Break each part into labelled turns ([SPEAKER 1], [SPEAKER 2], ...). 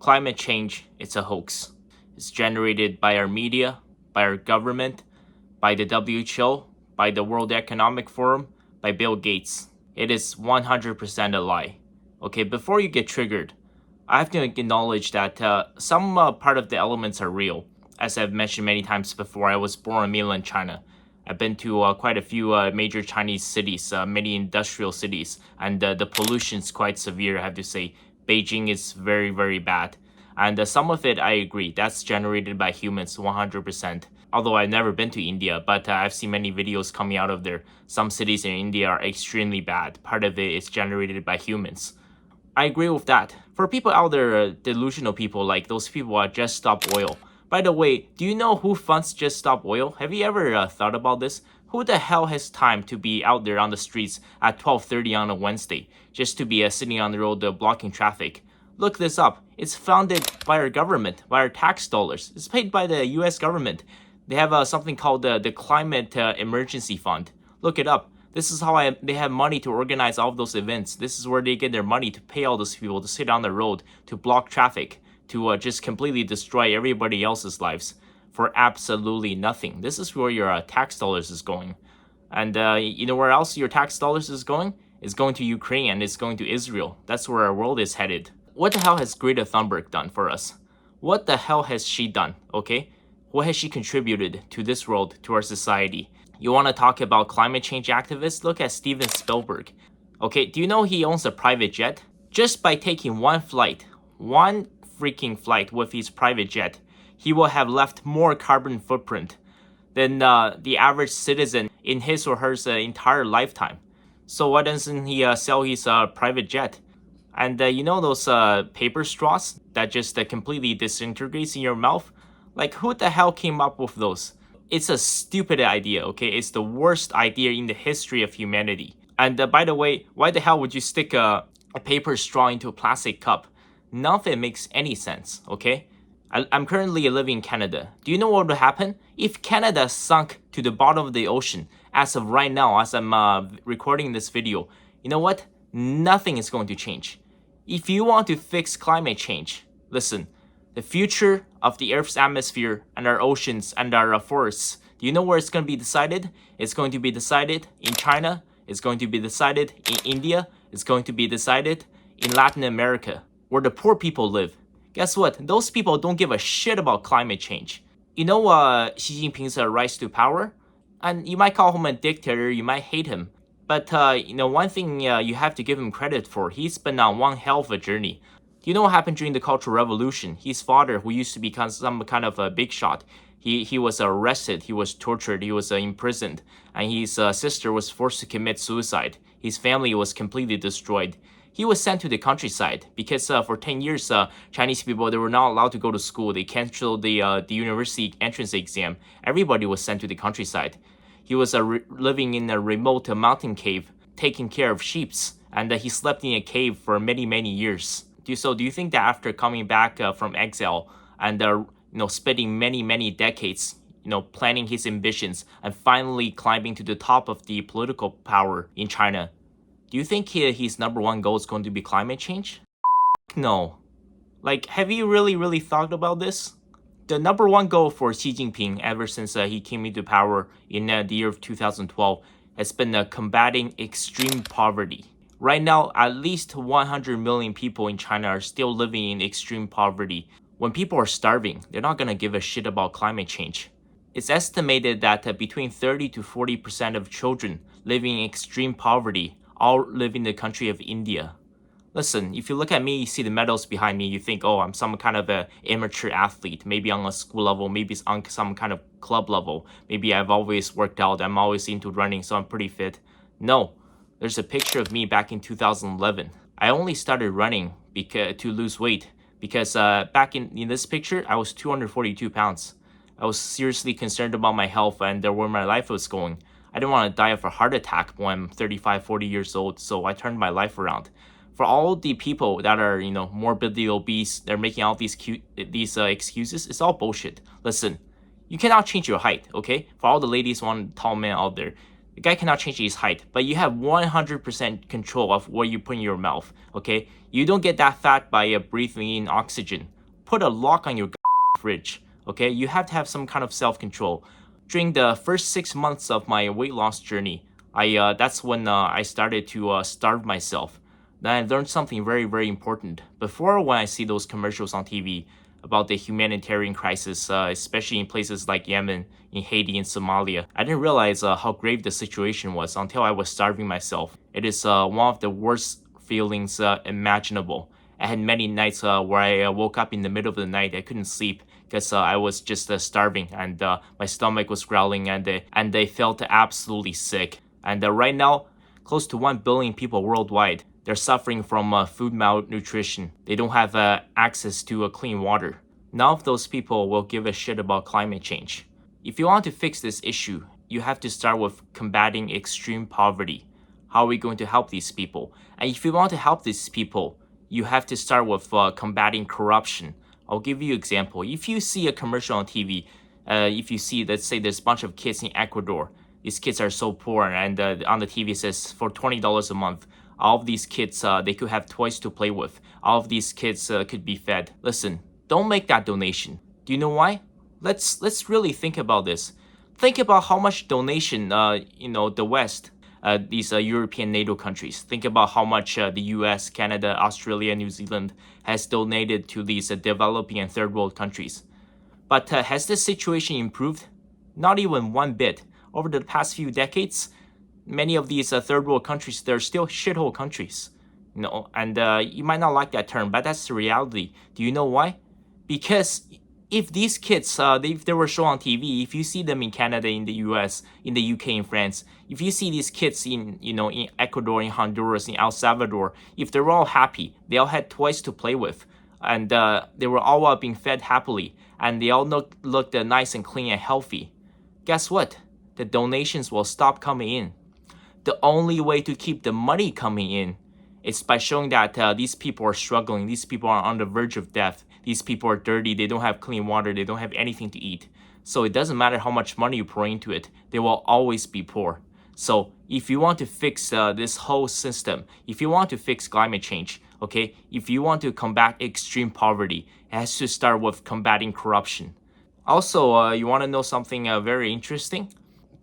[SPEAKER 1] Climate change, it's a hoax. It's generated by our media, by our government, by the WHO, by the World Economic Forum, by Bill Gates. It is 100% a lie. Okay, before you get triggered, I have to acknowledge that some part of the elements are real. As I've mentioned many times before, I was born in mainland China. I've been to quite a few major Chinese cities, many industrial cities, and the pollution's quite severe, I have to say. Beijing is very, very bad. And some of it, I agree, that's generated by humans 100%. Although I've never been to India, but I've seen many videos coming out of there. Some cities in India are extremely bad. Part of it is generated by humans. I agree with that. For people out there, delusional people, like those people at Just Stop Oil. By the way, do you know who funds Just Stop Oil? Have you ever thought about this? Who the hell has time to be out there on the streets at 12:30 on a Wednesday just to be sitting on the road blocking traffic? Look this up. It's funded by our government, by our tax dollars. It's paid by the US government. They have something called the Climate Emergency Fund. Look it up. This is how they have money to organize all of those events. This is where they get their money to pay all those people to sit on the road, to block traffic, to just completely destroy everybody else's lives for absolutely nothing. This is where your tax dollars is going. And you know where else your tax dollars is going? It's going to Ukraine and it's going to Israel. That's where our world is headed. What the hell has Greta Thunberg done for us? What the hell has she done, okay? What has she contributed to this world, to our society? You want to talk about climate change activists? Look at Steven Spielberg. Okay, do you know he owns a private jet? Just by taking one freaking flight with his private jet, he will have left more carbon footprint than the average citizen in his or her entire lifetime. So why doesn't he sell his private jet? And you know those paper straws that just completely disintegrates in your mouth? Like, who the hell came up with those? It's a stupid idea, okay? It's the worst idea in the history of humanity. And by the way, why the hell would you stick a paper straw into a plastic cup? None of it makes any sense, okay? I'm currently living in Canada. Do you know what would happen? If Canada sunk to the bottom of the ocean, as of right now, as I'm recording this video, you know what? Nothing is going to change. If you want to fix climate change, listen, the future of the Earth's atmosphere and our oceans and our forests, do you know where it's going to be decided? It's going to be decided in China. It's going to be decided in India. It's going to be decided in Latin America, where the poor people live. Guess what? Those people don't give a shit about climate change. You know Xi Jinping's rise to power? And you might call him a dictator, you might hate him. But you know, one thing you have to give him credit for, he's been on one hell of a journey. Do you know what happened during the Cultural Revolution? His father, who used to be some kind of a big shot, he was arrested, he was tortured, he was imprisoned, and his sister was forced to commit suicide. His family was completely destroyed. He was sent to the countryside because for 10 years, Chinese people, they were not allowed to go to school. They canceled the university entrance exam. Everybody was sent to the countryside. He was living in a remote mountain cave, taking care of sheep, and he slept in a cave for many, many years. So do you think that after coming back from exile and spending many, many decades, planning his ambitions and finally climbing to the top of the political power in China, do you think his number one goal is going to be climate change? No. Like, have you really thought about this? The number one goal for Xi Jinping ever since he came into power in the year of 2012 has been combating extreme poverty. Right now, at least 100 million people in China are still living in extreme poverty. When people are starving, they're not going to give a shit about climate change. It's estimated that between 30 to 40% of children living in extreme poverty all live in the country of India. Listen, if you look at me, you see the medals behind me, you think, oh, I'm some kind of a amateur athlete, maybe on a school level, maybe it's on some kind of club level. Maybe I've always worked out, I'm always into running, so I'm pretty fit. No. There's a picture of me back in 2011. I only started running to lose weight because back in this picture, I was 242 pounds. I was seriously concerned about my health and where my life was going. I didn't want to die of a heart attack when I'm 35, 40 years old, so I turned my life around. For all the people that are, morbidly obese, they're making all these excuses, it's all bullshit. Listen, you cannot change your height, okay? For all the ladies want tall men out there, The guy cannot change his height, but you have 100% control of what you put in your mouth, okay? You don't get that fat by breathing in oxygen. Put a lock on your fridge, okay? You have to have some kind of self-control. During the first 6 months of my weight loss journey, that's when I started to starve myself. Then I learned something very, very important. Before, when I see those commercials on TV about the humanitarian crisis, especially in places like Yemen, in Haiti, and Somalia, I didn't realize how grave the situation was until I was starving myself. It is one of the worst feelings imaginable. I had many nights where I woke up in the middle of the night. I couldn't sleep because I was just starving, and my stomach was growling, and I felt absolutely sick. And right now, close to 1 billion people worldwide, they're suffering from food malnutrition. They don't have access to clean water. None of those people will give a shit about climate change. If you want to fix this issue, you have to start with combating extreme poverty. How are we going to help these people? And if you want to help these people, you have to start with combating corruption. I'll give you an example. If you see a commercial on TV, if you see, let's say there's a bunch of kids in Ecuador, these kids are so poor, and on the TV it says for $20 a month, all of these kids, they could have toys to play with. All of these kids could be fed. Listen, don't make that donation. Do you know why? Let's really think about this. Think about how much donation, the West, these European NATO countries. Think about how much the US, Canada, Australia, New Zealand has donated to these developing and third world countries. But has this situation improved? Not even one bit. Over the past few decades, many of these third world countries, they're still shithole countries. And you might not like that term, but that's the reality. Do you know why? Because if these kids, if they were shown on TV, if you see them in Canada, in the US, in the UK, in France, if you see these kids in Ecuador, in Honduras, in El Salvador, if they're all happy, they all had toys to play with, and they were all being fed happily, and they all looked nice and clean and healthy, guess what? The donations will stop coming in. The only way to keep the money coming in is by showing that these people are struggling, these people are on the verge of death, these people are dirty, they don't have clean water, they don't have anything to eat. So it doesn't matter how much money you pour into it, they will always be poor. So if you want to fix this whole system, if you want to fix climate change, okay, if you want to combat extreme poverty, it has to start with combating corruption. Also, you want to know something very interesting?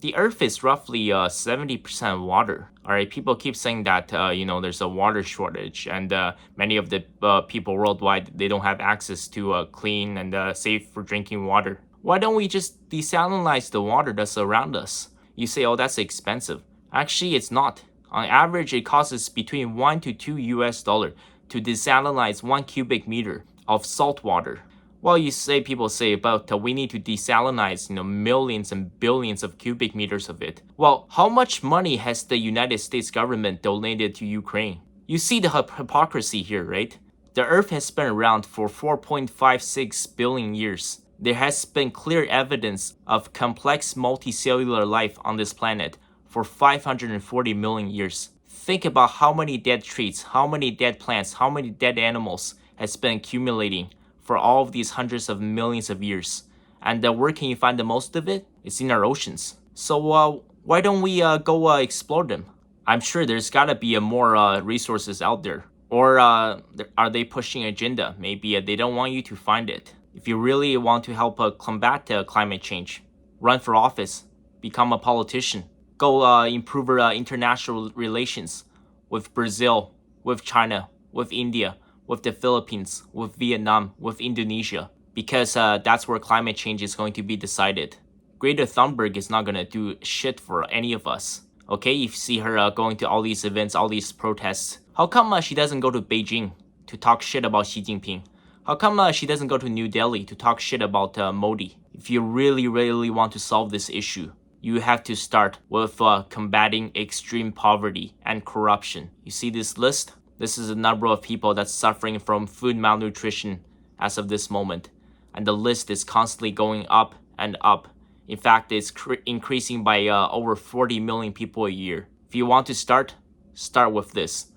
[SPEAKER 1] The Earth is roughly 70% water. All right, people keep saying that there's a water shortage, and many of the people worldwide, they don't have access to clean and safe for drinking water. Why don't we just desalinize the water that's around us? You say, oh, that's expensive. Actually, it's not. On average, it costs between $1 to $2 to desalinize 1 cubic meter of salt water. Well, people say about we need to desalinize, millions and billions of cubic meters of it. Well, how much money has the United States government donated to Ukraine? You see the hypocrisy here, right? The Earth has been around for 4.56 billion years. There has been clear evidence of complex multicellular life on this planet for 540 million years. Think about how many dead trees, how many dead plants, how many dead animals has been accumulating for all of these hundreds of millions of years. And where can you find the most of it? It's in our oceans. So why don't we go explore them? I'm sure there's gotta be more resources out there. Or are they pushing an agenda? Maybe they don't want you to find it. If you really want to help combat climate change, run for office, become a politician, go improve international relations with Brazil, with China, with India, with the Philippines, with Vietnam, with Indonesia, because that's where climate change is going to be decided. Greta Thunberg is not going to do shit for any of us. Okay, if you see her going to all these events, all these protests, how come she doesn't go to Beijing to talk shit about Xi Jinping? How come she doesn't go to New Delhi to talk shit about Modi? If you really, really want to solve this issue, you have to start with combating extreme poverty and corruption. You see this list? This is the number of people that's suffering from food malnutrition as of this moment. And the list is constantly going up and up. In fact, it's increasing by over 40 million people a year. If you want to start with this.